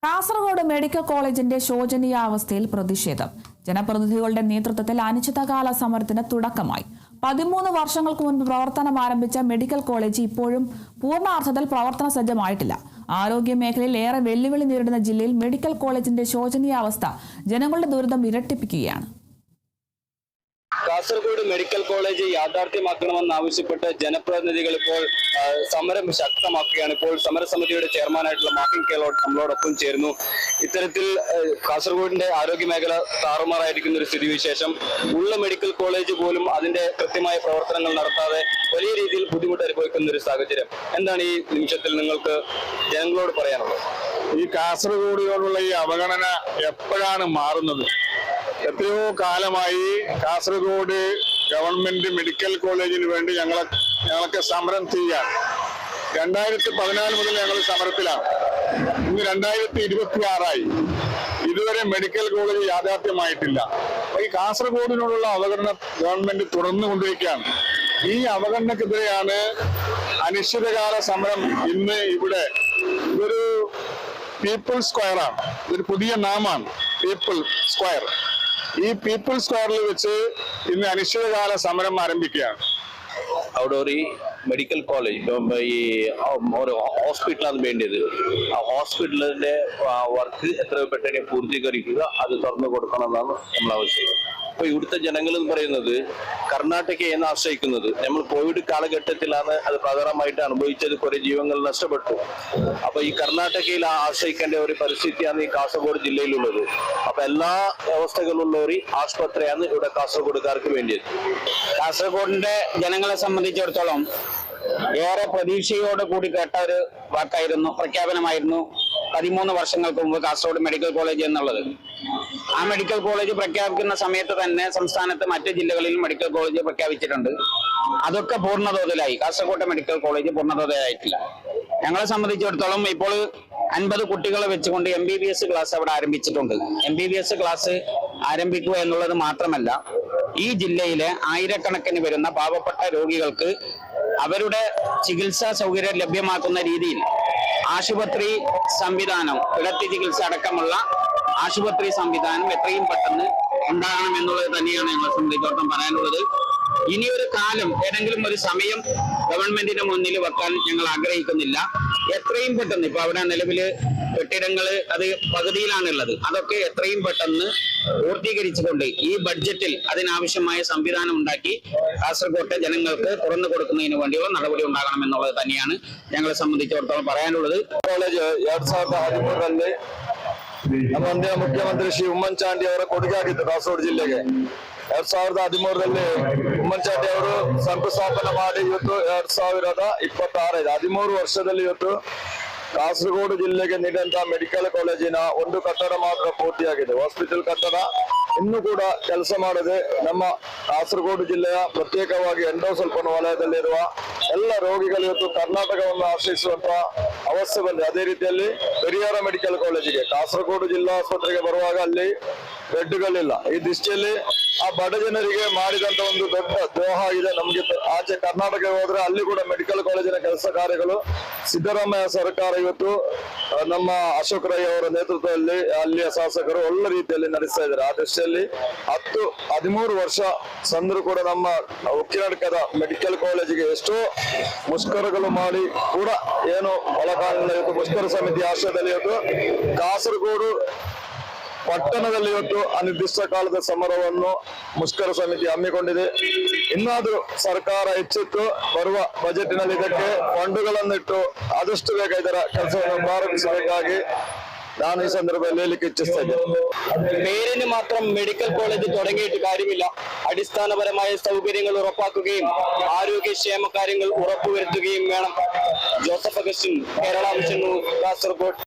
Kasaragod medical കോളേജിന്റെ ശോചനീയാവസ്ഥയിൽ പ്രതിഷേധം. ജനപ്രതിനിധികളുടെ നേതൃത്വത്തിൽ അനിശ്ചിതകാല സമരത്തിന് തുടക്കമായി. 13 വർഷങ്ങൾക്ക് മുൻപ് പ്രവർത്തനം ആരംഭിച്ച മെഡിക്കൽ കോളേജ് ഇപ്പോഴും പൂർണ്ണാർത്ഥത്തിൽ പ്രവർത്തന സജ്ജമായിട്ടില്ല. ആരോഗ്യ മേഖലയിൽ ഏറെ വെല്ലുവിളി നേരിടുന്ന ജില്ലയിൽ മെഡിക്കൽ കോളേജിന്റെ ശോചനീയാവസ്ഥ ജനങ്ങളുടെ ദുരിതം ഇരട്ടിപ്പിക്കുകയാണ്. കാസർഗോഡ് മെഡിക്കൽ കോളേജ് യാഥാർത്ഥ്യമാക്കണമെന്നാവശ്യപ്പെട്ട് ജനപ്രതിനിധികൾ ഇപ്പോൾ സമരം ശക്തമാക്കുകയാണ്. ഇപ്പോൾ സമരസമിതിയുടെ ചെയർമാനായിട്ടുള്ള മാർട്ടിൻ കേലോട്ട് നമ്മളോടൊപ്പം ചേർന്നു. ഇത്തരത്തിൽ കാസർഗോഡിന്റെ ആരോഗ്യ മേഖല താറുമാറായിരിക്കുന്ന ഒരു സ്ഥിതിവിശേഷം, ഉള്ള മെഡിക്കൽ കോളേജ് പോലും അതിന്റെ കൃത്യമായ പ്രവർത്തനങ്ങൾ നടത്താതെ വലിയ രീതിയിൽ ബുദ്ധിമുട്ട് അനുഭവിക്കുന്ന ഒരു സാഹചര്യം. എന്താണ് ഈ നിമിഷത്തിൽ നിങ്ങൾക്ക് ജനങ്ങളോട് പറയാനുള്ളത്? ഈ കാസർഗോഡിനോടുള്ള ഈ അവഗണന എപ്പോഴാണ് മാറുന്നത്? എത്രയോ കാലമായി കാസർഗോഡ് ഗവൺമെന്റ് മെഡിക്കൽ കോളേജിന് വേണ്ടി ഞങ്ങളൊക്കെ സമരം ചെയ്യാൻ 2014 മുതൽ ഞങ്ങൾ സമരത്തിലാണ്. ഇന്ന് 2026 ഇതുവരെ മെഡിക്കൽ കോളേജ് യാഥാർത്ഥ്യമായിട്ടില്ല. അപ്പൊ ഈ കാസർഗോഡിനോടുള്ള അവഗണന ഗവൺമെന്റ് തുടർന്നു കൊണ്ടിരിക്കുകയാണ്. ഈ അവഗണനക്കെതിരെയാണ് അനിശ്ചിതകാല സമരം. ഇന്ന് ഇവിടെ ഇതൊരു പീപ്പിൾ സ്ക്വയറാണ്, ഇതൊരു പുതിയ നാമാണ് പീപ്പിൾ സ്ക്വയർ. ഈ പീപ്പിൾ സ്ക്വയറിൽ വെച്ച് ഇന്ന് അനിശ്ചിതകാല സമരം ആരംഭിക്കുകയാണ്. അവിടെ ഒരു മെഡിക്കൽ കോളേജ് ഈ ഒരു ഹോസ്പിറ്റലാണ് വേണ്ടത്. ആ ഹോസ്പിറ്റലിന്റെ വർക്ക് എത്ര പെട്ടെന്ന് പൂർത്തീകരിക്കുക, അത് തുറന്നു കൊടുക്കണമെന്നാണ് നമ്മൾ ആവശ്യം. അപ്പൊ ഇവിടുത്തെ ജനങ്ങൾ എന്ന് പറയുന്നത് കർണാടകയെന്ന് ആശ്രയിക്കുന്നത്. നമ്മൾ കോവിഡ് കാലഘട്ടത്തിലാണ് അത് പ്രധാനമായിട്ട് അനുഭവിച്ചത്. കുറെ ജീവങ്ങൾ നഷ്ടപ്പെട്ടു. അപ്പൊ ഈ കർണാടകയിൽ ആശ്രയിക്കേണ്ട ഒരു പരിസ്ഥിതിയാണ് ഈ കാസർഗോഡ് ജില്ലയിലുള്ളത്. അപ്പൊ എല്ലാ വ്യവസ്ഥകളുള്ള ഒരു ആശുപത്രിയാണ് ഇവിടെ കാസർഗോഡുകാർക്ക് വേണ്ടിയത്. കാസർഗോഡിന്റെ ജനങ്ങളെ സംബന്ധിച്ചിടത്തോളം ഏറെ പ്രതീക്ഷയോട് കൂടി കേട്ട ഒരു വാക്കായിരുന്നു, പ്രഖ്യാപനമായിരുന്നു 13 വർഷങ്ങൾക്ക് മുമ്പ് കാസർഗോഡ് മെഡിക്കൽ കോളേജ് എന്നുള്ളത്. ആ മെഡിക്കൽ കോളേജ് പ്രഖ്യാപിക്കുന്ന സമയത്ത് തന്നെ സംസ്ഥാനത്ത് മറ്റ് ജില്ലകളിലും മെഡിക്കൽ കോളേജ് പ്രഖ്യാപിച്ചിട്ടുണ്ട്. അതൊക്കെ പൂർണ്ണതോതിലായി. കാസർഗോഡ് മെഡിക്കൽ കോളേജ് പൂർണ്ണതോതിലായിട്ടില്ല. ഞങ്ങളെ സംബന്ധിച്ചിടത്തോളം ഇപ്പോൾ 50 കുട്ടികളെ വെച്ചുകൊണ്ട് MBBS ക്ലാസ് അവിടെ ആരംഭിച്ചിട്ടുണ്ട്. MBBS ക്ലാസ് ആരംഭിക്കുക എന്നുള്ളത് മാത്രമല്ല, ഈ ജില്ലയിലെ ആയിരക്കണക്കിന് വരുന്ന പാവപ്പെട്ട രോഗികൾക്ക് അവരുടെ ചികിത്സാ സൗകര്യം ലഭ്യമാക്കുന്ന രീതിയിൽ ആശുപത്രി സംവിധാനം, കിടത്തി ചികിത്സ അടക്കമുള്ള ആശുപത്രി സംവിധാനം എത്രയും പെട്ടെന്ന് ഉണ്ടാകണം എന്നുള്ളത് തന്നെയാണ് ഞങ്ങളെ സംബന്ധിച്ചിടത്തോളം പറയാനുള്ളത്. ഇനിയൊരു കാലം, ഏതെങ്കിലും ഒരു സമയം ഗവൺമെന്റിന്റെ മുന്നിൽ വെക്കാൻ ഞങ്ങൾ ആഗ്രഹിക്കുന്നില്ല. എത്രയും പെട്ടെന്ന്, ഇപ്പൊ അവിടെ നിലവില് കെട്ടിടങ്ങള് അത് പകുതിയിലാണുള്ളത്, അതൊക്കെ എത്രയും പെട്ടെന്ന് പൂർത്തീകരിച്ചുകൊണ്ട് ഈ ബഡ്ജറ്റിൽ അതിനാവശ്യമായ സംവിധാനം ഉണ്ടാക്കി കാസർഗോട്ടെ ജനങ്ങൾക്ക് തുറന്നു കൊടുക്കുന്നതിന് വേണ്ടിയുള്ള നടപടി ഉണ്ടാകണം എന്നുള്ളത് തന്നെയാണ് ഞങ്ങളെ സംബന്ധിച്ചിടത്തോളം പറയാനുള്ളത്. കോളേജ് 2013 ನಮ್ಮ ಅಂದಿನ ಮುಖ್ಯಮಂತ್ರಿ ಶ್ರೀ ಉಮ್ಮನ್ಚಾಂಡಿ ಅವರ ಕೊಡುಗೆ ಆಗಿತ್ತು ಕಾಸರಗೋಡು ಜಿಲ್ಲೆಗೆ. 2013 ಉಮ್ಮನ್ಚಾಂಡಿ ಅವರು ಶಂಕುಸ್ಥಾಪನೆ ಮಾಡಿ ಇವತ್ತು 2026 13 ವರ್ಷದಲ್ಲಿ ಇವತ್ತು ಕಾಸರಗೋಡು ಜಿಲ್ಲೆಗೆ ನೀಡಿದಂತಹ ಮೆಡಿಕಲ್ ಕಾಲೇಜಿನ ಒಂದು ಕಟ್ಟಡ ಮಾತ್ರ ಪೂರ್ತಿಯಾಗಿದೆ. ಹಾಸ್ಪಿಟಲ್ ಕಟ್ಟಡ ಇನ್ನೂ ಕೂಡ ಕೆಲಸ ಮಾಡದೆ ನಮ್ಮ ಕಾಸರಗೋಡು ಜಿಲ್ಲೆಯ ಪ್ರತ್ಯೇಕವಾಗಿ ಎಂಡೋಸಲ್ಪನ ವಲಯದಲ್ಲಿರುವ ಎಲ್ಲ ರೋಗಿಗಳು ಇವತ್ತು ಕರ್ನಾಟಕವನ್ನು ಆಶ್ರಯಿಸುವಂತಹ ಅವಸ್ಥೆ ಬಂದಿದೆ. ಅದೇ ರೀತಿಯಲ್ಲಿ ಪೆರಿಯಾರ ಮೆಡಿಕಲ್ ಕಾಲೇಜಿಗೆ ಕಾಸರಗೋಡು ಜಿಲ್ಲಾ ಆಸ್ಪತ್ರೆಗೆ ಬರುವಾಗ ಅಲ್ಲಿ ಬೆಡ್ಗಳಿಲ್ಲ. ಈ ದೃಷ್ಟಿಯಲ್ಲಿ ಆ ಬಡ ಜನರಿಗೆ ಮಾಡಿದಂತ ಒಂದು ದೊಡ್ಡ ದ್ರೋಹ ಇದೆ. ನಮ್ಗೆ ಆಚೆ ಕರ್ನಾಟಕ ಹೋದ್ರೆ ಅಲ್ಲಿ ಕೂಡ ಮೆಡಿಕಲ್ ಕಾಲೇಜಿನ ಕೆಲಸ ಕಾರ್ಯಗಳು ಸಿದ್ದರಾಮಯ್ಯ ಸರ್ಕಾರ ಇವತ್ತು ನಮ್ಮ ಅಶೋಕ್ ರೈ ಅವರ ನೇತೃತ್ವದಲ್ಲಿ ಅಲ್ಲಿಯ ಶಾಸಕರು ಒಳ್ಳೆ ರೀತಿಯಲ್ಲಿ ನಡೆಸ್ತಾ ಇದ್ದಾರೆ. ಆ ದೃಷ್ಟಿಯಲ್ಲಿ 13 ವರ್ಷ ಸಂದ್ರು ಕೂಡ ನಮ್ಮ ಉಕ್ಕಿನಡ್ಕದ ಮೆಡಿಕಲ್ ಕಾಲೇಜಿಗೆ ಎಷ್ಟೋ ಮುಷ್ಕರಗಳು ಮಾಡಿ ಕೂಡ ಏನು ಒಳಕಾಲಿನ ಇವತ್ತು ಮುಷ್ಕರ ಸಮಿತಿ ಆಶ್ರಯದಲ್ಲಿ ಇವತ್ತು ಕಾಸರಗೋಡು ಪಟ್ಟಣದಲ್ಲಿ ಇವತ್ತು ಅನಿರ್ದಿಷ್ಟ ಕಾಲದ ಸಮರವನ್ನು ಮುಷ್ಕರ ಸಮಿತಿ ಹಮ್ಮಿಕೊಂಡಿದೆ. ಇನ್ನಾದ್ರೂ ಸರ್ಕಾರ ಎಚ್ಚೆತ್ತು ಬರುವ ಬಜೆಟ್ನಲ್ಲಿ ಇದಕ್ಕೆ ಫಂಡುಗಳನ್ನಿಟ್ಟು ಆದಷ್ಟು ಬೇಗ ಇದರ ಕೆಲಸವನ್ನು ಪ್ರಾರಂಭಿಸಬೇಕಾಗಿ ನಾನು ഈ സന്ദർഭത്തിൽ ಹೇಳಲಿಕ್ಕೆ ഇച്ഛിಸ್ತೇನೆ. പേരിന് മാത്രം മെഡിക്കൽ കോളേജ് തുടങ്ങിയിട്ട് കാര്യമില്ല. അടിസ്ഥാനപരമായ സൗകര്യങ്ങൾ ഉറപ്പാക്കുകയും ആരോഗ്യക്ഷേമ കാര്യങ്ങൾ ഉറപ്പുവരുത്തുകയും വേണം. Joseph Augustine, Kerala vision news, Kasaragod.